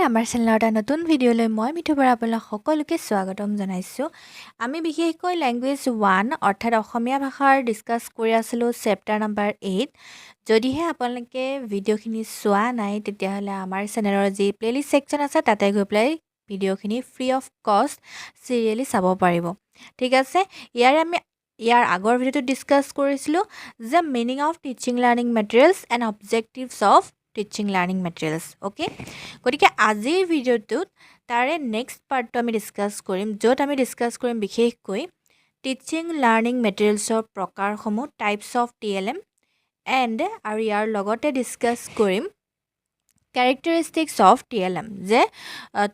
আমাৰ চেনেলৰ এটা নতুন ভিডিঅ'লৈ মই মিঠু বৰা আপোনালোক সকলোকে স্বাগতম জনাইছোঁ। আমি বিশেষকৈ ল্যাঙ্গুৱেজ 1 অৰ্থাৎ অসমীয়া ভাষাৰ ডিসকাস কৰি আছিলোঁ চেপ্টাৰ নাম্বাৰ 8। যদিহে আপোনালোকে ভিডিঅ'খিনি চোৱা নাই তেতিয়াহ'লে আমাৰ চেনেলৰ যি প্লেলিষ্ট সেকশন আছে তাতে গৈ পেলাই ভিডিঅ'খিনি ফ্ৰী অফ কষ্ট সিৰিয়ালি চাব পাৰিব। ঠিক আছে, ইয়াৰ আগৰ ভিডিঅ'টো ডিসকাস কৰিছিলোঁ যে meaning of teaching learning materials and objectives of teaching learning materials. Okay, গতিকে আজিৰ ভিডিঅ'টোত তাৰে নেক্সট পাৰ্টটো আমি ডিসকাস কৰিম, য'ত আমি ডিসকাস কৰিম বিশেষকৈ টিচিং লাৰ্নিং মেটেৰিয়েলছৰ প্ৰকাৰসমূহ, টাইপছ অফ TLM এণ্ড আৰু ইয়াৰ লগতে ডিসকাস কৰিম কেৰেক্টাৰিষ্টিক্স অফ TLM, যে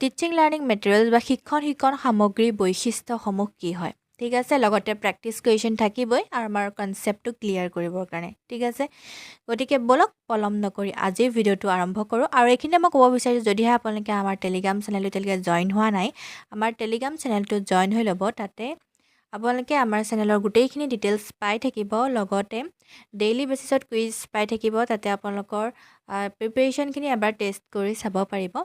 টিচিং লাৰ্নিং মেটেৰিয়েলছ বা শিক্ষণ সামগ্ৰীৰ বৈশিষ্ট্যসমূহ কি হয়। ঠিক আছে, লগতে প্ৰেক্টিছ কুৱেশ্যন থাকিবই আৰু আমাৰ কনচেপ্টটো ক্লিয়াৰ কৰিবৰ কাৰণে। ঠিক আছে, গতিকে বলক পলম নকৰি আজিৰ ভিডিঅ'টো আৰম্ভ কৰোঁ। আৰু এইখিনিতে মই ক'ব বিচাৰিছোঁ, যদিহে আপোনালোকে আমাৰ টেলিগ্ৰাম চেনেলটো এতিয়ালৈকে জইন হোৱা নাই, আমাৰ টেলিগ্ৰাম চেনেলটো জইন হৈ ল'ব। তাতে আপোনালোকে আমাৰ চেনেলৰ গোটেইখিনি ডিটেইলছ পাই থাকিব, লগতে ডেইলি বেচিছত কুইজ পাই থাকিব। তাতে আপোনালোকৰ প্ৰিপেৰেশ্যনখিনি এবাৰ টেষ্ট কৰি চাব পাৰিব।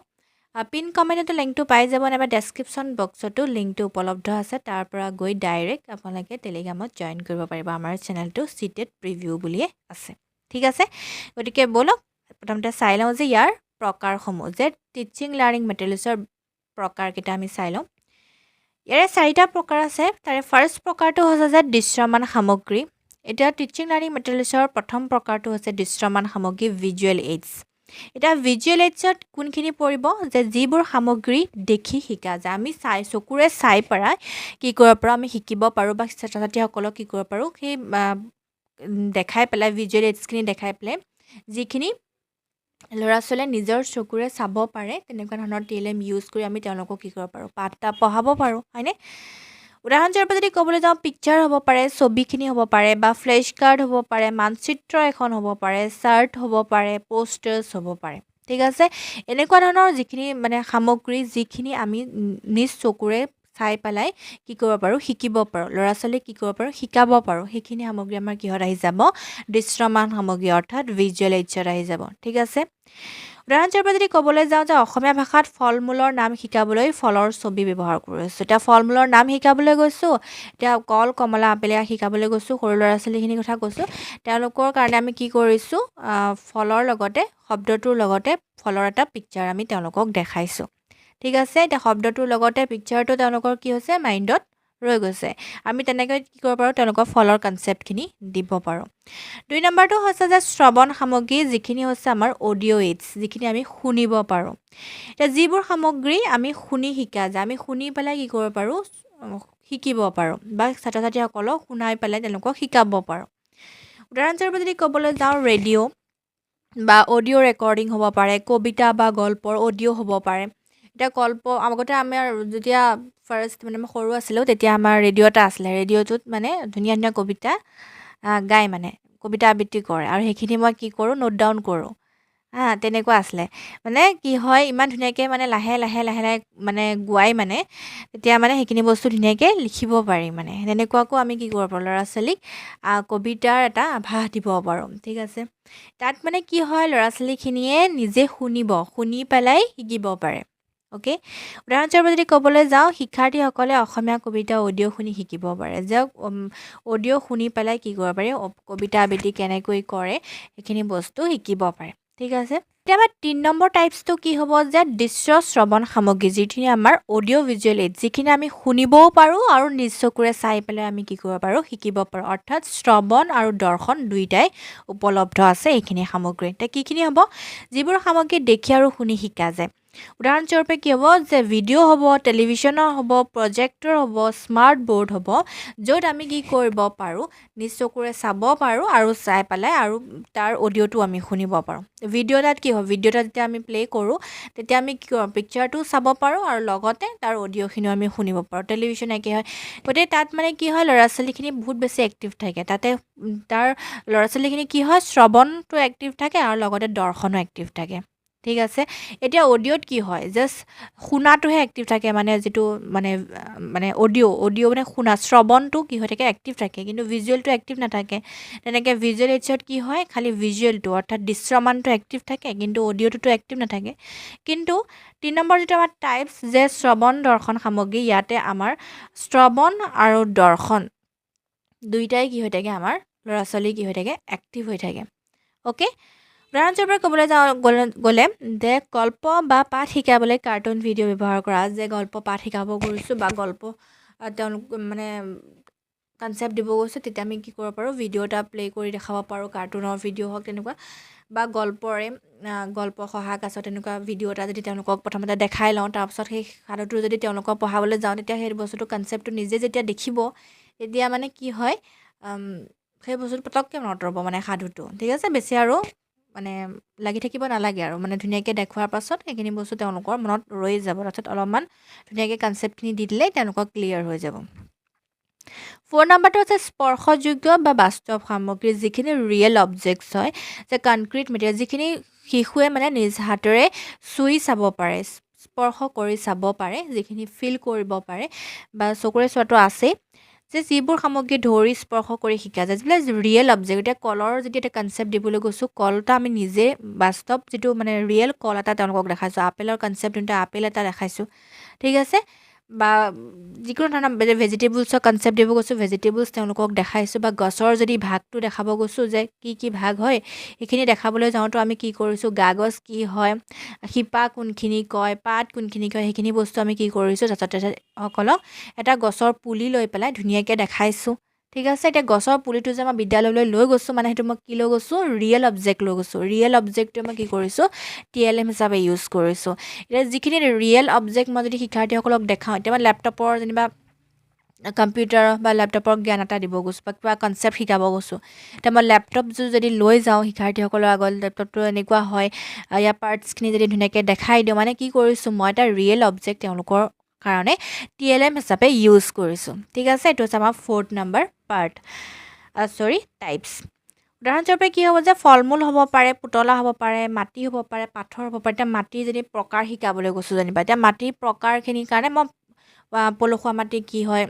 পিন কমেণ্টতো লিংকটো পাই যাব, নাইবা ডেছক্ৰিপশ্যন বক্সতো লিংকটো উপলব্ধ আছে। তাৰ পৰা গৈ ডাইৰেক্ট আপোনালোকে টেলিগ্ৰামত জইন কৰিব পাৰিব। আমাৰ চেনেলটো চিটেড প্ৰিভিউ বুলিয়ে আছে। ঠিক আছে, গতিকে বলক প্ৰথমতে চাই লওঁ যে ইয়াৰ প্ৰকাৰসমূহ, যে টিচিং লাৰ্নিং মেটেৰিয়েলছৰ প্ৰকাৰকেইটা আমি চাই লওঁ। ইয়াৰে 4টা প্ৰকাৰ আছে। তাৰে ফাৰ্ষ্ট প্ৰকাৰটো হৈছে যে দৃশ্যমান সামগ্ৰী। এতিয়া টিচিং লাৰ্নিং মেটেৰিয়েলছৰ প্ৰথম প্ৰকাৰটো হৈছে দৃশ্যমান সামগ্ৰী, ভিজুৱেল এইডছ। এতিয়া ভিজুৱেল এইডছত কোনখিনি পৰিব, যে যিবোৰ সামগ্ৰী দেখি শিকা যায়, আমি চকুৰে চাই পৰা কি কৰিব পাৰোঁ, আমি শিকিব পাৰোঁ, বা ছাত্ৰ ছাত্ৰীসকলক কি কৰিব পাৰোঁ, সেই দেখাই পেলাই ভিজুৱেল এইডছখিনি দেখাই পেলাই যিখিনি ল'ৰা ছোৱালীয়ে নিজৰ চকুৰে চাব পাৰে, তেনেকুৱা ধৰণৰ TLM ইউজ কৰি আমি তেওঁলোকক কি কৰিব পাৰোঁ, পাঠ পঢ়াব পাৰোঁ, হয়নে? উদাহৰণস্বৰূপে যদি ক'বলৈ যাওঁ, পিকচাৰ হ'ব পাৰে, ছবিখিনি হ'ব পাৰে, বা ফ্লেছ কাৰ্ড হ'ব পাৰে, মানচিত্ৰ এখন হ'ব পাৰে, চাৰ্ট হ'ব পাৰে, পোষ্টাৰ্ছ হ'ব পাৰে। ঠিক আছে, এনেকুৱা ধৰণৰ যিখিনি মানে সামগ্ৰী, যিখিনি আমি নিজ চকুৰে চাই পেলাই কি কৰিব পাৰোঁ, শিকিব পাৰোঁ, ল'ৰা ছোৱালীক কি কৰিব পাৰোঁ, শিকাব পাৰোঁ, সেইখিনি সামগ্ৰী আমাৰ কিহত আহি যাব, দৃশ্যমান সামগ্ৰী অৰ্থাৎ ভিজুৱেল এইডছত আহি যাব। ঠিক আছে, উদাহৰণস্বৰূপে যদি ক'বলৈ যাওঁ যে অসমীয়া ভাষাত ফল মূলৰ নাম শিকাবলৈ ফলৰ ছবি ব্যৱহাৰ কৰিছোঁ। এতিয়া ফল মূলৰ নাম শিকাবলৈ গৈছোঁ, এতিয়া কল, কমলা, আপেল শিকাবলৈ গৈছোঁ, সৰু ল'ৰা ছোৱালীখিনিৰ কথা কৈছোঁ। তেওঁলোকৰ কাৰণে আমি কি কৰিছোঁ, ফলৰ লগতে শব্দটোৰ লগতে ফলৰ এটা পিকচাৰ আমি তেওঁলোকক দেখাইছোঁ। ঠিক আছে, এতিয়া শব্দটোৰ লগতে পিকচাৰটো তেওঁলোকৰ কি হৈছে, মাইণ্ডত ৰৈ গৈছে। আমি তেনেকৈ কি কৰিব পাৰোঁ, তেওঁলোকৰ ফলৰ কনচেপ্টখিনি দিব পাৰোঁ। 2 নম্বৰটো হৈছে যে শ্ৰৱণ সামগ্ৰী, যিখিনি হৈছে আমাৰ অডিঅ' এইডছ, যিখিনি আমি শুনিব পাৰোঁ। এতিয়া যিবোৰ সামগ্ৰী আমি শুনি শিকা যায়, আমি শুনি পেলাই কি কৰিব পাৰোঁ, শিকিব পাৰোঁ, বা ছাত্ৰ ছাত্ৰীসকলক শুনাই পেলাই তেওঁলোকক শিকাব পাৰোঁ। উদাহৰণস্বৰূপে যদি ক'বলৈ যাওঁ, ৰেডিঅ' বা অডিঅ' ৰেকৰ্ডিং হ'ব পাৰে, কবিতা বা গল্পৰ অডিঅ' হ'ব পাৰে। এতিয়া আগতে আমাৰ যেতিয়া ফাৰ্ষ্ট মানে মই সৰু আছিলোঁ, তেতিয়া আমাৰ ৰেডিঅ' এটা আছিলে। ৰেডিঅ'টোত মানে ধুনীয়া ধুনীয়া কবিতা গায়, মানে কবিতা আবৃত্তি কৰে, আৰু সেইখিনি মই কি কৰোঁ, নোট ডাউন কৰোঁ। তেনেকুৱা আছিলে। মানে কি হয়, ইমান ধুনীয়াকৈ মানে লাহে লাহে মানে গোৱাই, মানে তেতিয়া মানে সেইখিনি বস্তু ধুনীয়াকৈ লিখিব পাৰি। মানে তেনেকুৱাকো আমি কি কৰিব পাৰোঁ, ল'ৰা ছোৱালীক কবিতাৰ এটা আভাস দিব পাৰোঁ। ঠিক আছে, তাত মানে কি হয়, ল'ৰা ছোৱালীখিনিয়ে নিজে শুনি পেলাই শিকিব পাৰে। অ'কে, উদাহৰণস্বৰূপে যদি ক'বলৈ যাওঁ, শিক্ষাৰ্থীসকলে অসমীয়া কবিতা অডিঅ' শুনি শিকিব পাৰে। যে অডিঅ' শুনি পেলাই কি কৰিব পাৰি, কবিতা আবৃত্তি কেনেকৈ কৰে সেইখিনি বস্তু শিকিব পাৰে। ঠিক আছে, এতিয়া আমাৰ 3 নম্বৰ টাইপছটো কি হ'ব, যে দৃশ্য শ্ৰৱণ সামগ্ৰী, যিখিনি আমাৰ অডিঅ' ভিজুৱেল এইড, যিখিনি আমি শুনিবও পাৰোঁ আৰু নিজ চকুৰে চাই পেলাই আমি কি কৰিব পাৰোঁ, শিকিব পাৰোঁ। অৰ্থাৎ শ্ৰৱণ আৰু দৰ্শন দুইটাই উপলব্ধ আছে এইখিনি সামগ্ৰী। এতিয়া কিখিনি হ'ব, যিবোৰ সামগ্ৰী দেখি আৰু শুনি শিকা যায়। উদাহৰণস্বৰূপে কি হ'ব, যে ভিডিঅ' হ'ব, টেলিভিশ্যনৰ হ'ব, প্ৰজেক্টৰ হ'ব, স্মাৰ্ট বৰ্ড হ'ব, য'ত আমি কি কৰিব পাৰোঁ, নিজ চকুৰে চাব পাৰোঁ আৰু চাই পেলাই আৰু তাৰ অডিঅ'টো আমি শুনিব পাৰোঁ। ভিডিঅ' এটাত কি হয়, ভিডিঅ' এটা যেতিয়া আমি প্লে' কৰোঁ, তেতিয়া আমি কি কৰোঁ, পিকচাৰটো চাব পাৰোঁ আৰু লগতে তাৰ অডিঅ'খিনিও আমি শুনিব পাৰোঁ। টেলিভিশ্যন একে হয়, গতিকে তাত মানে কি হয়, ল'ৰা ছোৱালীখিনি বহুত বেছি এক্টিভ থাকে। তাতে তাৰ ল'ৰা ছোৱালীখিনি কি হয়, শ্ৰৱণটো এক্টিভ থাকে আৰু লগতে দৰ্শনো এক্টিভ থাকে। ঠিক আছে এতিয়া অডিঅ'ত কি হয় জাষ্ট শুনাটোহে এক্টিভ থাকে মানে যিটো মানে মানে অডিঅ' মানে শুনা শ্ৰৱণটো কি হৈ থাকে এক্টিভ থাকে কিন্তু ভিজুৱেলটো এক্টিভ নাথাকে তেনেকৈ ভিজুৱেল এইডছত কি হয় খালি ভিজুৱেলটো অৰ্থাৎ দৃশ্যমানটো এক্টিভ থাকে কিন্তু অডিঅ'টোতো এক্টিভ নাথাকে কিন্তু 3 নম্বৰ যিটো আমাৰ টাইপছ যে শ্ৰৱণ দৰ্শন সামগ্ৰী ইয়াতে আমাৰ শ্ৰৱণ আৰু দৰ্শন দুইটাই কি হৈ থাকে আমাৰ ল'ৰা ছোৱালী কি হৈ থাকে এক্টিভ হৈ থাকে অ'কে উদাহৰণস্বৰূপে ক'বলৈ গ'লে যে গল্প বা পাঠ শিকাবলৈ কাৰ্টুন ভিডিঅ' ব্যৱহাৰ কৰা যে গল্প পাঠ শিকাব গৈছোঁ বা গল্প তেওঁলোক মানে কনচেপ্ট দিব গৈছোঁ তেতিয়া আমি কি কৰিব পাৰোঁ ভিডিঅ' এটা প্লে' কৰি দেখাব পাৰোঁ কাৰ্টুনৰ ভিডিঅ' হওক তেনেকুৱা বা গল্পৰে গল্প সহায়ক আছে তেনেকুৱা ভিডিঅ' এটা যদি তেওঁলোকক প্ৰথমতে দেখাই লওঁ তাৰপিছত সেই সাধুটো যদি তেওঁলোকক পঢ়াবলৈ যাওঁ তেতিয়া সেই বস্তুটো কনচেপ্টটো নিজে যেতিয়া দেখিব তেতিয়া মানে কি হয় সেই বস্তুটো পটককৈ মনত ৰ'ব মানে সাধুটো ঠিক আছে বেছি আৰু মানে লাগি থাকিব নালাগে আৰু মানে ধুনীয়াকৈ দেখুৱাৰ পাছত সেইখিনি বস্তু তেওঁলোকৰ মনত ৰৈ যাব তাৰপিছত অলপমান ধুনীয়াকৈ কনচেপ্টখিনি দি দিলেই তেওঁলোকক ক্লিয়াৰ হৈ যাব 4 নম্বৰটো হৈছে স্পৰ্শযোগ্য বা বাস্তৱ সামগ্ৰী যিখিনি ৰিয়েল অবজেক্টছ হয় যে কনক্ৰিট মেটেৰিয়েল যিখিনি শিশুৱে মানে নিজ হাতেৰে চুই চাব পাৰে স্পৰ্শ কৰি চাব পাৰে যিখিনি ফিল কৰিব পাৰে বা চকুৰে চোৱাটো আছেই যে যিবোৰ সামগ্ৰী ধৰি স্পৰ্শ কৰি শিকা যায় যিবিলাক ৰিয়েল অবজেক্ট এতিয়া কলৰ যদি এটা কনচেপ্ট দিবলৈ গৈছোঁ কলটা আমি নিজে বাস্তৱ যিটো মানে ৰিয়েল কল এটা তেওঁলোকক দেখাইছোঁ আপেলৰ কনচেপ্ট যোনটো আপেল এটা দেখাইছোঁ ঠিক আছে বা যিকোনো ধৰণৰ ভেজিটেবলছৰ কনচেপ্ট দিব গৈছোঁ ভেজিটেবলছ তেওঁলোকক দেখাইছোঁ বা গছৰ যদি ভাগটো দেখাব গৈছোঁ যে কি ভাগ হয় সেইখিনি দেখাবলৈ যাওঁতো আমি কি কৰিছোঁ গাগছ কি হয় শিপা কোনখিনি কয় পাত কোনখিনি কয় সেইখিনি বস্তু আমি কি কৰিছোঁ ছাত্ৰ ছাত্ৰীসকলক এটা গছৰ পুলি লৈ পেলাই ধুনীয়াকৈ দেখাইছোঁ ঠিক আছে এতিয়া গছৰ পুলিটো যে মই বিদ্যালয়লৈ লৈ গৈছোঁ মানে সেইটো মই কি লৈ গৈছোঁ ৰিয়েল অবজেক্ট লৈ গৈছোঁ ৰিয়েল অবজেক্টটো মই কি কৰিছোঁ TLM হিচাপে ইউজ কৰিছোঁ এতিয়া যিখিনি ৰিয়েল অবজেক্ট মই যদি শিক্ষাৰ্থীসকলক দেখাওঁ এতিয়া মই লেপটপৰ যেনিবা কম্পিউটাৰ বা লেপটপৰ জ্ঞান এটা দিব গৈছোঁ বা কিবা কনচেপ্ট শিকাব গৈছোঁ এতিয়া মই লেপটপযোৰ যদি লৈ যাওঁ শিক্ষাৰ্থীসকলৰ আগত লেপটপটো এনেকুৱা হয় ইয়াৰ পাৰ্টছখিনি যদি ধুনীয়াকৈ দেখাই দিওঁ মানে কি কৰিছোঁ মই এটা ৰিয়েল অবজেক্ট তেওঁলোকৰ কাৰণে TLM হিচাপে ইউজ কৰিছোঁ ঠিক আছে এইটো হৈছে আমাৰ 4th নম্বৰ পাৰ্ট টাইপছ উদাহৰণস্বৰূপে কি হ'ব যে ফল মূল হ'ব পাৰে পুতলা হ'ব পাৰে মাটি হ'ব পাৰে পাথৰ হ'ব পাৰে এতিয়া মাটিৰ যদি প্ৰকাৰ শিকাবলৈ গৈছোঁ যেনিবা এতিয়া মাটিৰ প্ৰকাৰখিনিৰ কাৰণে মই পলসুৱা মাটি কি হয়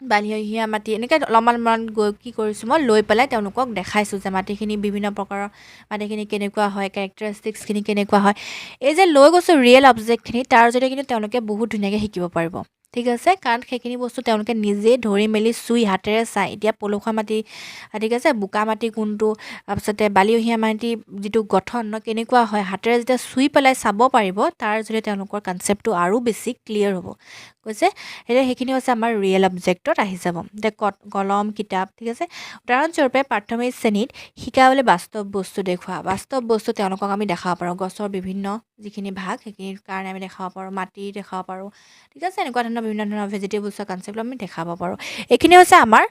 বালিয়া মাটি এনেকৈ অলপমান গৈ কি কৰিছোঁ মই লৈ পেলাই তেওঁলোকক দেখাইছোঁ যে মাটিখিনি বিভিন্ন প্ৰকাৰৰ মাটিখিনি কেনেকুৱা হয় কেৰেক্টাৰিষ্টিক্সখিনি কেনেকুৱা হয় এই যে লৈ গৈছোঁ ৰিয়েল অবজেক্টখিনি তাৰ জৰিয়তে কিন্তু তেওঁলোকে বহুত ধুনীয়াকৈ শিকিব পাৰিব ঠিক আছে কাৰণ সেইখিনি বস্তু তেওঁলোকে নিজে ধৰি মেলি চুই হাতেৰে চাই এতিয়া পলসুৱা মাটি ঠিক আছে বোকা মাটি কোনটো তাৰপিছতে বালিয়হীয়া মাটি যিটো গঠন কেনেকুৱা হয় হাতেৰে যেতিয়া চুই পেলাই চাব পাৰিব তাৰ জৰিয়তে তেওঁলোকৰ কনচেপ্টটো আৰু বেছি ক্লিয়াৰ হ'ব কৈছে এতিয়া সেইখিনি হৈছে আমাৰ ৰিয়েল অবজেক্টত আহি যাব এতিয়া কলম কিতাপ ঠিক আছে উদাহৰণস্বৰূপে প্ৰাথমিক শ্ৰেণীত শিকাবলৈ বাস্তৱ বস্তু দেখুওৱা বাস্তৱ বস্তু তেওঁলোকক আমি দেখাব পাৰোঁ গছৰ বিভিন্ন যিখিনি ভাগ সেইখিনিৰ কাৰণে আমি দেখাব পাৰোঁ মাটি দেখাব পাৰোঁ ঠিক আছে এনেকুৱা ধৰণৰ বিভিন্ন ধৰণৰ ভেজিটেবলছৰ কনচেপ্ট আমি দেখাব পাৰোঁ এইখিনি হৈছে আমাৰ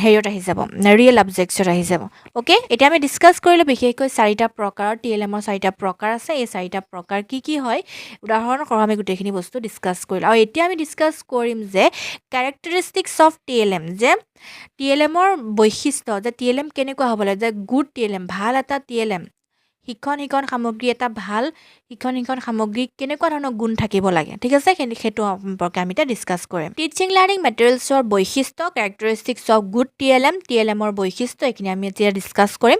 হেৰিয়ত আহি যাব ৰিয়েল অবজেক্টছত আহি যাব অ'কে এতিয়া আমি ডিছকাছ কৰিলোঁ বিশেষকৈ 4টা প্ৰকাৰৰ TLMৰ 4টা প্ৰকাৰ আছে এই 4টা প্ৰকাৰ কি হয় উদাহৰণ সৰহ আমি গোটেইখিনি বস্তু ডিছকাছ কৰিলোঁ আৰু এতিয়া আমি ডিছকাছ কৰিম যে কেৰেক্টাৰিষ্টিক্স অফ TLM যে TLMৰ বৈশিষ্ট্য যে TLM কেনেকুৱা হ'ব লাগে যে গুড TLM ভাল এটা TLM শিক্ষণ সামগ্ৰী এটা ভাল শিক্ষণ সামগ্ৰী কেনেকুৱা ধৰণৰ গুণ থাকিব লাগে ঠিক আছে সেইটো সম্পৰ্কে আমি এতিয়া ডিছকাছ কৰিম টিচিং লাৰ্ণিং মেটেৰিয়েলছৰ বৈশিষ্ট্য কেৰেক্টাৰিষ্টিক্স অফ গুড TLMৰ বৈশিষ্ট্য এইখিনি আমি এতিয়া ডিছকাছ কৰিম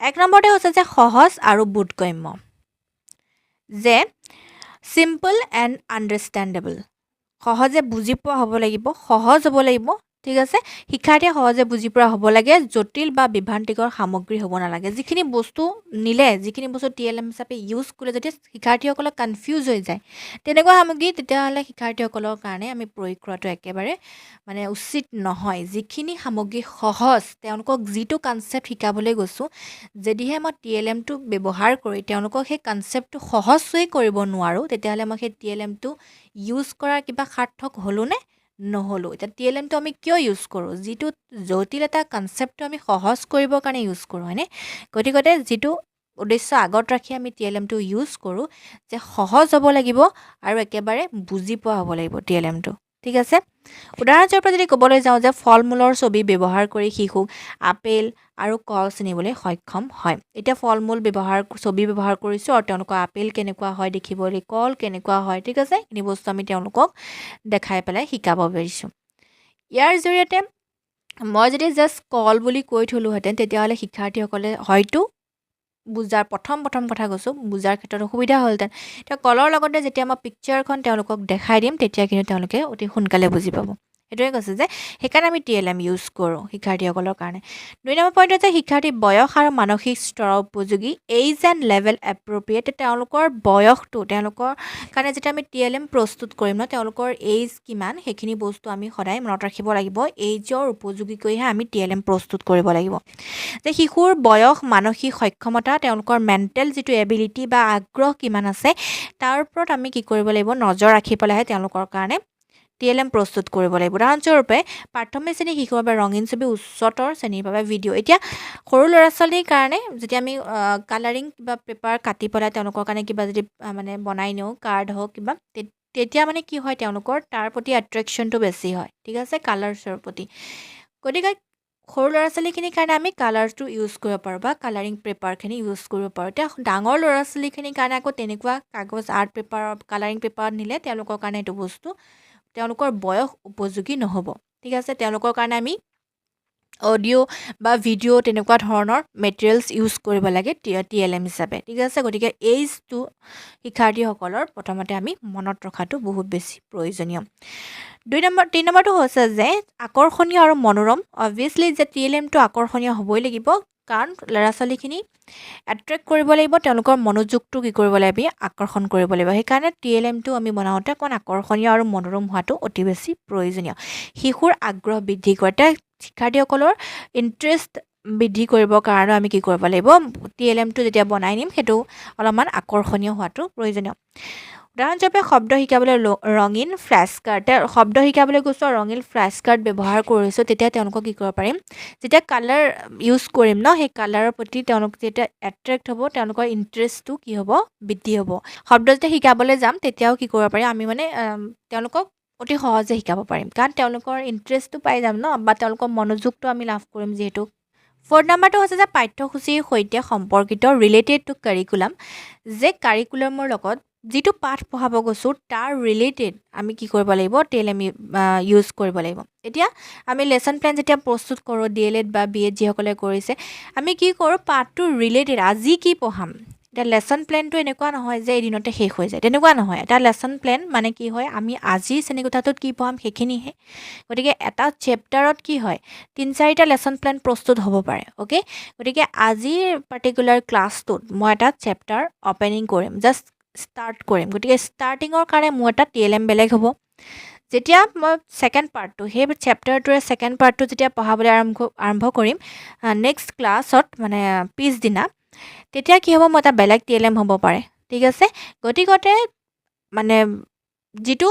1 নম্বৰতে হৈছে যে সহজ আৰু বোধগম্য যে চিম্পল এণ্ড আণ্ডাৰষ্টেণ্ডেবল সহজে বুজি পোৱা হ'ব লাগিব সহজ হ'ব লাগিব ঠিক আছে শিক্ষাৰ্থীয়ে সহজে বুজি পোৱা হ'ব লাগে জটিল বা বিভ্ৰান্তিকৰ সামগ্ৰী হ'ব নালাগে যিখিনি বস্তু নিলে যিখিনি বস্তু TLM হিচাপে ইউজ কৰিলে যদি শিক্ষাৰ্থীসকলক কনফিউজ হৈ যায় তেনেকুৱা সামগ্ৰী তেতিয়াহ'লে শিক্ষাৰ্থীসকলৰ কাৰণে আমি প্ৰয়োগ কৰাটো একেবাৰে মানে উচিত নহয় যিখিনি সামগ্ৰী সহজ তেওঁলোকক যিটো কনচেপ্ট শিকাবলৈ গৈছোঁ যদিহে মই TLMটো ব্যৱহাৰ কৰি তেওঁলোকক সেই কনচেপ্টটো সহজকৈ কৰিব নোৱাৰোঁ তেতিয়াহ'লে মই সেই TLMটো ইউজ কৰাৰ কিবা সাৰ্থক হ'লো নে নহ'লো এতিয়া TLMটো আমি কিয় ইউজ কৰোঁ যিটো জটিল এটা কনচেপ্টটো আমি সহজ কৰিবৰ কাৰণে ইউজ কৰোঁ হয়নে গতিকে যিটো উদ্দেশ্য আগত ৰাখি আমি TLMটো ইউজ কৰোঁ যে সহজ হ'ব লাগিব আৰু একেবাৰে বুজি পোৱা হ'ব লাগিব TLMটো ঠিক আছে উদাহৰণস্বৰূপে যদি ক'বলৈ যাওঁ যে ফল মূলৰ ছবি ব্যৱহাৰ কৰি শিশুক আপেল আৰু কল চিনিবলৈ সক্ষম হয় এতিয়া ফল মূল ছবি ব্যৱহাৰ কৰিছোঁ আৰু তেওঁলোকৰ আপেল কেনেকুৱা হয় দেখিবলৈ কল কেনেকুৱা হয় ঠিক আছে এইখিনি বস্তু আমি তেওঁলোকক দেখাই পেলাই শিকাব পাৰিছোঁ ইয়াৰ জৰিয়তে মই যদি জাষ্ট কল বুলি কৈ থলোহেঁতেন তেতিয়াহ'লে শিক্ষাৰ্থীসকলে হয়তো বুজাৰ প্ৰথম কথা কৈছোঁ বুজাৰ ক্ষেত্ৰত অসুবিধা হ'লহেঁতেন এতিয়া কলৰ লগতে যেতিয়া মই পিকচাৰখন তেওঁলোকক দেখাই দিম তেতিয়া কিন্তু তেওঁলোকে অতি সোনকালে বুজি পাব সেইটোৱে কৈছে যে সেইকাৰণে আমি TLM ইউজ কৰোঁ শিক্ষাৰ্থীসকলৰ কাৰণে 2 নম্বৰ পইণ্ট হৈছে শিক্ষাৰ্থী বয়স আৰু মানসিক স্তৰৰ উপযোগী এইজ এণ্ড লেভেল এপ্ৰপ্ৰিয়েট তেওঁলোকৰ বয়সটো তেওঁলোকৰ কাৰণে যেতিয়া আমি TLM প্ৰস্তুত কৰিম ন তেওঁলোকৰ এইজ কিমান সেইখিনি বস্তু আমি সদায় মনত ৰাখিব লাগিব এইজৰ উপযোগীকৈহে আমি TLM প্ৰস্তুত কৰিব লাগিব যে শিশুৰ বয়স মানসিক সক্ষমতা তেওঁলোকৰ মেণ্টেল যিটো এবিলিটি বা আগ্ৰহ কিমান আছে তাৰ ওপৰত আমি কি কৰিব লাগিব নজৰ ৰাখি পেলাইহে তেওঁলোকৰ কাৰণে TLM প্ৰস্তুত কৰিব লাগিব উদাহৰণস্বৰূপে প্ৰাথমিক শ্ৰেণীৰ শিশুৰ বাবে ৰঙীন ছবি উচ্চতৰ শ্ৰেণীৰ বাবে ভিডিঅ' এতিয়া সৰু ল'ৰা ছোৱালীৰ কাৰণে যদি আমি কালাৰিং কিবা পেপাৰ কাটি পেলাই তেওঁলোকৰ কাৰণে কিবা যদি মানে বনাই নিওঁ কাৰ্ড হওক কিবা তেতিয়া মানে কি হয় তেওঁলোকৰ তাৰ প্ৰতি এট্ৰেকশ্যনটো বেছি হয় ঠিক আছে কালাৰ্ছৰ প্ৰতি গতিকে সৰু ল'ৰা ছোৱালীখিনিৰ কাৰণে আমি কালাৰ্ছটো ইউজ কৰিব পাৰোঁ বা কালাৰিং পেপাৰখিনি ইউজ কৰিব পাৰোঁ এতিয়া ডাঙৰ ল'ৰা ছোৱালীখিনিৰ কাৰণে আকৌ তেনেকুৱা কাগজ আৰ্ট পেপাৰ কালাৰিং পেপাৰত নিলে তেওঁলোকৰ কাৰণে এইটো বস্তু তেওঁলোকৰ বয়স উপযোগী নহ'ব ঠিক আছে তেওঁলোকৰ কাৰণে আমি অডিঅ' বা ভিডিঅ' তেনেকুৱা ধৰণৰ মেটেৰিয়েলছ ইউজ কৰিব লাগে TLM হিচাপে ঠিক আছে গতিকে এইজটো শিক্ষাৰ্থীসকলৰ প্ৰথমতে আমি মনত ৰখাটো বহুত বেছি প্ৰয়োজনীয় 3 নম্বৰটো হৈছে যে আকৰ্ষণীয় আৰু মনোৰম অবভিয়াছলি যে TLMটো আকৰ্ষণীয় হ'বই লাগিব কাৰণ ল'ৰা ছোৱালীখিনি এট্ৰেক্ট কৰিব লাগিব তেওঁলোকৰ মনোযোগটো কি কৰিব লাগিব আকৰ্ষণ কৰিব লাগিব সেইকাৰণে TLMটো আমি বনাওঁতে অকণ আকৰ্ষণীয় আৰু মনোৰম হোৱাটো অতি বেছি প্ৰয়োজনীয় শিশুৰ আগ্ৰহ বৃদ্ধি কৰে শিক্ষাৰ্থীসকলৰ ইণ্টাৰেষ্ট বৃদ্ধি কৰিবৰ কাৰণে আমি কি কৰিব লাগিব TLMটো যেতিয়া বনাই নিম সেইটো অলপমান আকৰ্ষণীয় হোৱাটো প্ৰয়োজনীয় উদাহৰণস্বৰূপে শব্দ শিকাবলৈ ৰঙীন ফ্লেছ কাৰ্ড শব্দ শিকাবলৈ গৈছোঁ ৰঙীন ফ্লেছ কাৰ্ড ব্যৱহাৰ কৰিছোঁ তেতিয়া তেওঁলোকক কি কৰিব পাৰিম যেতিয়া কালাৰ ইউজ কৰিম ন সেই কালাৰৰ প্ৰতি তেওঁলোক যেতিয়া এট্ৰেক্ট হ'ব তেওঁলোকৰ ইণ্টাৰেষ্টটো কি হ'ব বৃদ্ধি হ'ব শব্দ যেতিয়া শিকাবলৈ যাম তেতিয়াও কি কৰিব পাৰিম আমি মানে তেওঁলোকক অতি সহজে শিকাব পাৰিম কাৰণ তেওঁলোকৰ ইণ্টাৰেষ্টটো পাই যাম ন বা তেওঁলোকৰ মনোযোগটো আমি লাভ কৰিম যিহেতু 4 নম্বৰটো হৈছে যে পাঠ্যসূচীৰ সৈতে সম্পৰ্কিত ৰিলেটেড টু কাৰিকুলাম যে কাৰিকুলামৰ লগত যিটো পাঠ পঢ়াব গৈছোঁ তাৰ ৰিলেটেড আমি কি কৰিব লাগিব TLM ইউজ কৰিব লাগিব এতিয়া আমি লেসন প্লেন যেতিয়া প্ৰস্তুত কৰোঁ DLED বা BEd যিসকলে কৰিছে আমি কি কৰোঁ পাঠটো ৰিলেটেড আজি কি পঢ়াম এটা লেসন প্লেনটো এনেকুৱা নহয় যে এদিনতে শেষ হৈ যায় তেনেকুৱা নহয় এটা লেসন প্লেন মানে কি হয় আমি আজি শ্ৰেণীকোঠাটোত কি পঢ়াম সেইখিনিহে গতিকে এটা চেপ্টাৰত কি হয় 3-4টা লেসন প্লেন প্ৰস্তুত হ'ব পাৰে ওকে গতিকে আজিৰ পাৰ্টিকুলাৰ ক্লাছটোত মই এটা চেপ্টাৰ অপেনিং কৰিম জাষ্ট ষ্টাৰ্ট কৰিম গতিকে ষ্টাৰ্টিঙৰ কাৰণে মোৰ এটা TLM বেলেগ হ'ব যেতিয়া মই সেকেন্ড পাৰ্টটো সেই চেপ্টাৰটোৰে সেকেন্ড পাৰ্টটো যেতিয়া পঢ়াবলৈ আৰম্ভ কৰিম নেক্সট ক্লাছত মানে পিছদিনা তেতিয়া কি হ'ব মই এটা বেলেগ TLM হ'ব পাৰে ঠিক আছে গতিকতে মানে যিটো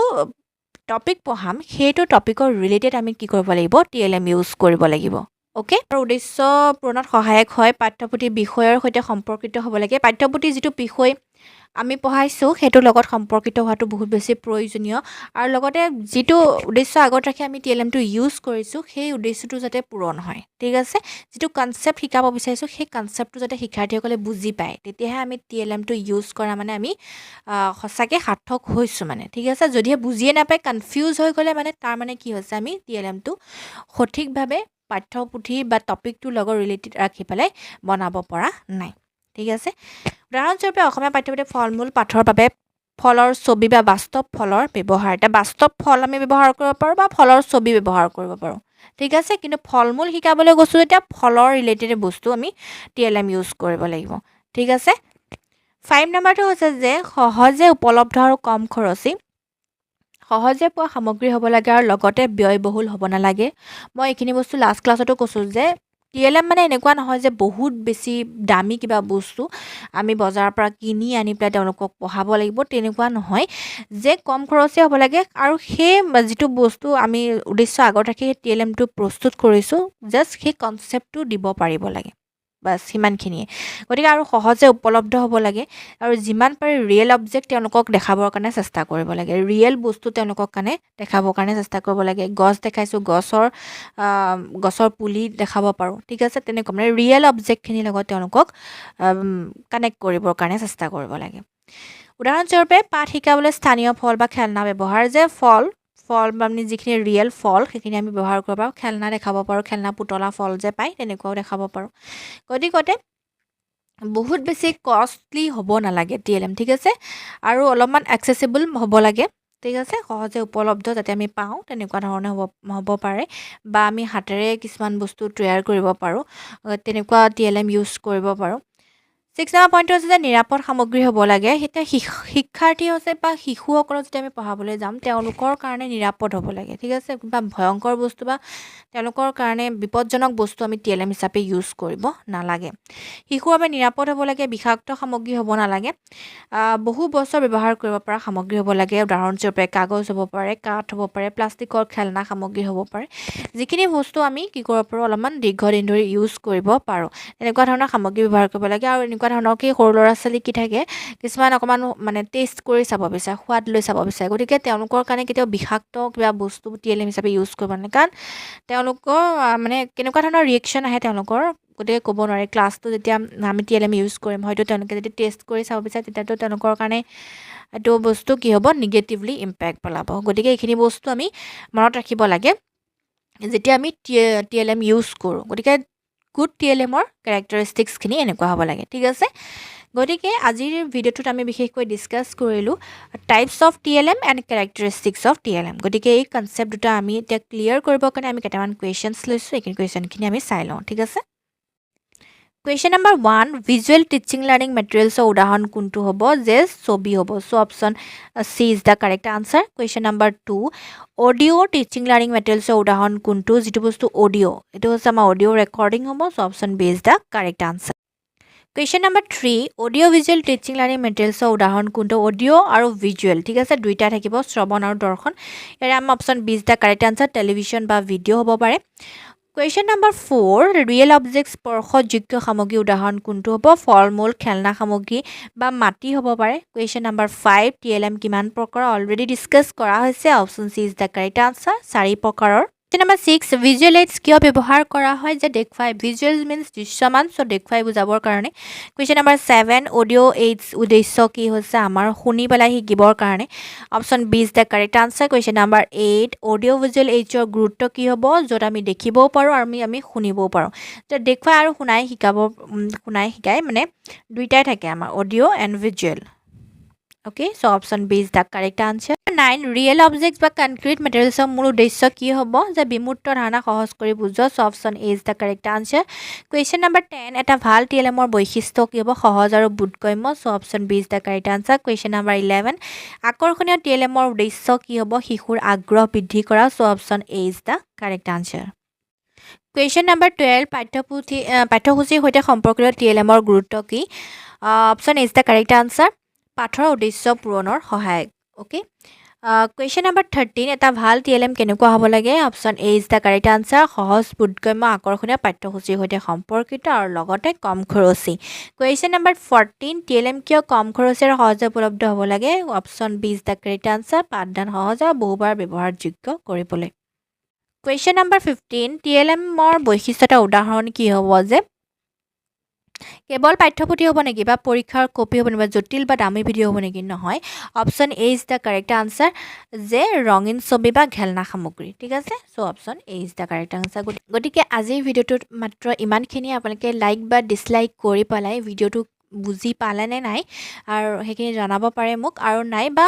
টপিক পঢ়াম সেইটো টপিকৰ ৰিলেটেড আমি কি কৰিব লাগিব TLM ইউজ কৰিব লাগিব ওকে আৰু উদ্দেশ্য পূৰণত সহায়ক হয় পাঠ্যপুথিৰ বিষয়ৰ সৈতে সম্পৰ্কিত হ'ব লাগে পাঠ্যপুথিৰ যিটো বিষয় আমি পঢ়াইছোঁ সেইটোৰ লগত সম্পৰ্কিত হোৱাটো বহুত বেছি প্ৰয়োজনীয় আৰু লগতে যিটো উদ্দেশ্য আগত ৰাখি আমি TLMটো ইউজ কৰিছোঁ সেই উদ্দেশ্যটো যাতে পূৰণ হয় ঠিক আছে যিটো কনসেপ্ট শিকাব বিচাৰিছোঁ সেই কনসেপ্টটো যাতে শিক্ষাৰ্থীসকলে বুজি পায় তেতিয়াহে আমি TLMটো ইউজ কৰা মানে আমি সঁচাকৈ সাৰ্থক হৈছোঁ মানে ঠিক আছে যদিহে বুজিয়ে নাপায় কনফিউজ হৈ গ'লে মানে তাৰ মানে কি হৈছে আমি TLMটো সঠিকভাৱে পাঠ্যপুথি বা টপিকটোৰ লগত ৰিলেটেড ৰাখি পেলাই বনাব পৰা নাই ঠিক আছে উদাহৰণস্বৰূপে অসমীয়া পাঠ্যপুথিৰ ফল মূল পাঠৰ বাবে ফলৰ ছবি বা বাস্তৱ ফলৰ ব্যৱহাৰ এটা বাস্তৱ ফল আমি ব্যৱহাৰ কৰিব পাৰোঁ বা ফলৰ ছবি ব্যৱহাৰ কৰিব পাৰোঁ ঠিক আছে কিন্তু ফল মূল শিকাবলৈ গৈছোঁ এতিয়া ফলৰ ৰিলেটেড বস্তু আমি TLM ইউজ কৰিব লাগিব ঠিক আছে 5 নম্বৰটো হৈছে যে সহজে উপলব্ধ আৰু কম খৰচী সহজে পোৱা সামগ্ৰী হ'ব লাগে আৰু লগতে ব্যয়বহুল হ'ব নালাগে মই এইখিনি বস্তু লাষ্ট ক্লাছতো কৈছোঁ যে TLM মানে এনেকুৱা নহয় যে বহুত বেছি দামী কিবা বস্তু আমি বজাৰৰ পৰা কিনি আনি পেলাই তেওঁলোকক পঢ়াব লাগিব তেনেকুৱা নহয় যে কম খৰচী হ'ব লাগে আৰু সেই যিটো বস্তু আমি উদ্দেশ্য আগত ৰাখি TLMটো প্ৰস্তুত কৰিছোঁ জাষ্ট সেই কনচেপ্টটো দিব পাৰিব লাগে বাস সিমানখিনিয়ে গতিকে আৰু সহজে উপলব্ধ হ'ব লাগে আৰু যিমান পাৰে ৰিয়েল অবজেক্ট তেওঁলোকক দেখাবৰ কাৰণে চেষ্টা কৰিব লাগে ৰিয়েল বস্তু তেওঁলোকক কাৰণে দেখাবৰ কাৰণে চেষ্টা কৰিব লাগে গছ দেখাইছোঁ গছৰ পুলি দেখাব পাৰোঁ ঠিক আছে তেনেকুৱা মানে ৰিয়েল অবজেক্টখিনিৰ লগত তেওঁলোকক কানেক্ট কৰিবৰ কাৰণে চেষ্টা কৰিব লাগে উদাহৰণস্বৰূপে পাঠ শিকাবলৈ স্থানীয় ফল বা খেলনা ব্যৱহাৰ যে ফল বা আমি যিখিনি ৰিয়েল ফল সেইখিনি আমি ব্যৱহাৰ কৰিব পাৰোঁ খেলনা দেখাব পাৰোঁ খেলনা পুতলা ফল যে পায় তেনেকুৱাও দেখাব পাৰোঁ গতিকে বহুত বেছি কষ্টলি হ'ব নালাগে TLM ঠিক আছে আৰু অলপমান একচেচিবল হ'ব লাগে ঠিক আছে সহজে উপলব্ধ যাতে আমি পাওঁ তেনেকুৱা ধৰণে হ'ব পাৰে বা আমি হাতেৰে কিছুমান বস্তু তৈয়াৰ কৰিব পাৰোঁ তেনেকুৱা TLM ইউজ কৰিব পাৰোঁ 6 নম্বৰ পইণ্টটো হৈছে যে নিৰাপদ সামগ্ৰী হ'ব লাগে এতিয়া শিক্ষাৰ্থী হৈছে বা শিশুসকলক যদি আমি পঢ়াবলৈ যাম তেওঁলোকৰ কাৰণে নিৰাপদ হ'ব লাগে ঠিক আছে বা ভয়ংকৰ বস্তু বা তেওঁলোকৰ কাৰণে বিপদজনক বস্তু আমি TLM হিচাপে ইউজ কৰিব নালাগে শিশুৰ বাবে নিৰাপদ হ'ব লাগে বিষাক্ত সামগ্ৰী হ'ব নালাগে বহু বছৰ ব্যৱহাৰ কৰিব পৰা সামগ্ৰী হ'ব লাগে উদাহৰণস্বৰূপে কাগজ হ'ব পাৰে কাঠ হ'ব পাৰে প্লাষ্টিকৰ খেলনা সামগ্ৰী হ'ব পাৰে যিখিনি বস্তু আমি কি কৰিব পাৰোঁ অলপমান দীৰ্ঘদিন ধৰি ইউজ কৰিব পাৰোঁ এনেকুৱা ধৰণৰ সামগ্ৰী ব্যৱহাৰ কৰিব লাগে আৰু এনেকুৱা ধৰণৰ কি সৰু ল'ৰা ছোৱালী কি থাকে কিছুমান অকণমান মানে টেষ্ট কৰি চাব বিচাৰে সোৱাদ লৈ চাব বিচাৰে গতিকে তেওঁলোকৰ কাৰণে কেতিয়াও বিষাক্ত কিবা বস্তু TLM হিচাপে ইউজ কৰিব নালাগে কাৰণ তেওঁলোকৰ মানে কেনেকুৱা ধৰণৰ ৰিয়েকশ্যন আহে তেওঁলোকৰ গতিকে ক'ব নোৱাৰে ক্লাছটো যেতিয়া আমি TLM ইউজ কৰিম হয়তো তেওঁলোকে যদি টেষ্ট কৰি চাব বিচাৰে তেতিয়াতো তেওঁলোকৰ কাৰণে এইটো বস্তু কি হ'ব নিগেটিভলি ইম্পেক্ট পেলাব গতিকে এইখিনি বস্তু আমি মনত ৰাখিব লাগে যেতিয়া আমি TLM ইউজ কৰোঁ গতিকে গুড TLMৰ কেৰেক্টাৰিষ্টিক্সখিনি এনেকুৱা হ'ব লাগে ঠিক আছে গতিকে আজিৰ ভিডিঅ'টোত আমি বিশেষকৈ ডিছকাছ কৰিলোঁ types of TLM and characteristics of TLM গতিকে এই কনচেপ্ট দুটা আমি এতিয়া ক্লিয়াৰ কৰিবৰ কাৰণে আমি কেইটামান কুৱেশ্যনছ লৈছোঁ এইখিনি কুৱেশ্যনখিনি আমি চাই লওঁ ঠিক আছে question number 1 visual teaching learning মেটেৰিয়েলছৰ উদাহৰণ কোনটো হ'ব যে ছবি হ'ব so' option C is the correct answer question number 2 audio' teaching learning মেটেৰিয়েলছৰ উদাহৰণ কোনটো যিটো বস্তু অডিঅ' এইটো হৈছে আমাৰ অডিঅ' ৰেকৰ্ডিং হ'ব so' option B is the correct answer question number 3 audio' visual teaching learning মেটেৰিয়েলছৰ উদাহৰণ কোনটো অডিঅ' আৰু ভিজুৱেল ঠিক আছে দুইটা থাকিব শ্ৰৱণ আৰু দৰ্শন ইয়াৰে আমাৰ option B is the correct answer television বা ভিডিঅ' হ'ব পাৰে কুৱেশ্যন নম্বৰ 4 ৰিয়েল অবজেক্ট স্পৰ্শযোগ্য সামগ্ৰী উদাহৰণ কোনটো হ'ব ফল মূল খেলনা সামগ্ৰী বা মাটি হ'ব পাৰে কুৱেশ্যন নম্বৰ 5 TLM কিমান প্ৰকাৰৰ অলৰেডি ডিছকাছ কৰা হৈছে option C is the correct answer 4 প্ৰকাৰৰ কুৱেশ্যন নম্বৰ 6 ভিজুৱেল এইডছ কিয় ব্যৱহাৰ কৰা হয় যে দেখুৱাই ভিজুৱেল মিনছ দৃশ্যমান চ' দেখুৱাই বুজাবৰ কাৰণে কুৱেশ্যন নম্বৰ 7 অডিঅ' এইডছ উদ্দেশ্য কি হৈছে আমাৰ শুনি পেলাই শিকিবৰ কাৰণে option B is the correct answer question number 8 audio' visual এইডছৰ গুৰুত্ব কি হ'ব য'ত আমি দেখিবও পাৰোঁ আৰু আমি শুনিবও পাৰোঁ তো দেখুৱাই আৰু শুনাই শিকাই মানে দুইটাই থাকে আমাৰ audio' and visual Okay, so option B is the correct answer. 9. Real objects বা concrete materials মূল উদ্দেশ্য কি হ'ব যে বিমূৰ্ত ধাৰণা সহজ কৰি বুজোৱা so option A is the correct answer. Question number 10. এটা ভাল TLMৰ বৈশিষ্ট্য কি হ'ব সহজ আৰু বোধগম্য so option B is the correct answer. Question number 11. আকৰ্ষণীয় TLMৰ উদ্দেশ্য কি হ'ব শিশুৰ আগ্ৰহ বৃদ্ধি কৰা so option A is the correct answer. Question number 12. পাঠ্যসূচিৰ সৈতে সম্পৰ্কিত TLMৰ গুৰুত্ব কি option A is the correct answer. পাঠৰ উদ্দেশ্য পূৰণৰ সহায়ক ওকে কুৱেশ্যন নম্বৰ 13 এটা ভাল TLM কেনেকুৱা হ'ব লাগে option A is the correct answer সহজ বোধগম্য আকৰ্ষণীয় পাঠ্যসূচিৰ সৈতে সম্পৰ্কিত আৰু লগতে কম খৰচী কুৱেশ্যন নম্বৰ 14 TLM কিয় কম খৰচী আৰু সহজে উপলব্ধ হ'ব লাগে option B is the correct answer পাঠদান সহজ আৰু বহুবাৰ ব্যৱহাৰযোগ্য কৰিবলৈ কুৱেশ্যন নম্বৰ 15 TLMৰ বৈশিষ্ট্যটা উদাহৰণ কি হ'ব যে কেৱল পাঠ্যপুথি হ'ব নেকি বা পৰীক্ষাৰ কপি হ'ব নেকি বা জটিল বা দামী ভিডিঅ' হ'ব নেকি নহয় option A is the correct answer যে ৰঙীন ছবি বা খেলনা সামগ্ৰী ঠিক আছে so' option A is the correct answer গতিকে আজিৰ ভিডিঅ'টোত মাত্ৰ ইমানখিনি আপোনালোকে লাইক বা ডিছলাইক কৰি পেলাই ভিডিঅ'টো বুজি পালে নে নাই আৰু সেইখিনি জনাব পাৰে মোক আৰু নাই বা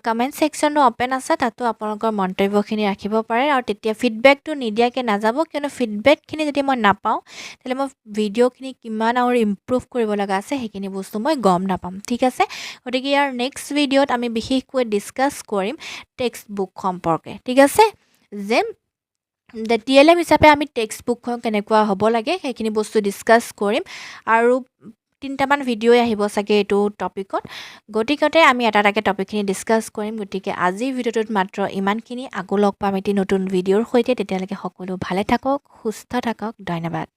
কমেণ্ট ছেকশ্যনটো অ'পেন আছে তাতো আপোনালোকৰ মন্তব্যখিনি ৰাখিব পাৰে আৰু তেতিয়া ফিডবেকটো নিদিয়াকৈ নাযাব কিয়নো ফিডবেকখিনি যদি মই নাপাওঁ তেতিয়াহ'লে মই ভিডিঅ'খিনি কিমান আৰু ইম্প্ৰুভ কৰিব লগা আছে সেইখিনি বস্তু মই গম নাপাম ঠিক আছে গতিকে ইয়াৰ নেক্সট ভিডিঅ'ত আমি বিশেষকৈ ডিছকাছ কৰিম টেক্সট বুক সম্পৰ্কে ঠিক আছে যে TLM হিচাপে আমি টেক্সট বুকখন কেনেকুৱা হ'ব লাগে সেইখিনি বস্তু ডিছকাছ কৰিম আৰু 3টামান ভিডিঅ' আহিব চাগে এইটো টপিকত গতিকতে আমি এটা টপিকখিনি ডিছকাছ কৰিম গতিকে আজিৰ ভিডিঅ'টোত মাত্ৰ ইমানখিনি আকৌ লগ পাম এটি নতুন ভিডিঅ'ৰ সৈতে তেতিয়ালৈকে সকলো ভালে থাকক সুস্থ থাকক ধন্যবাদ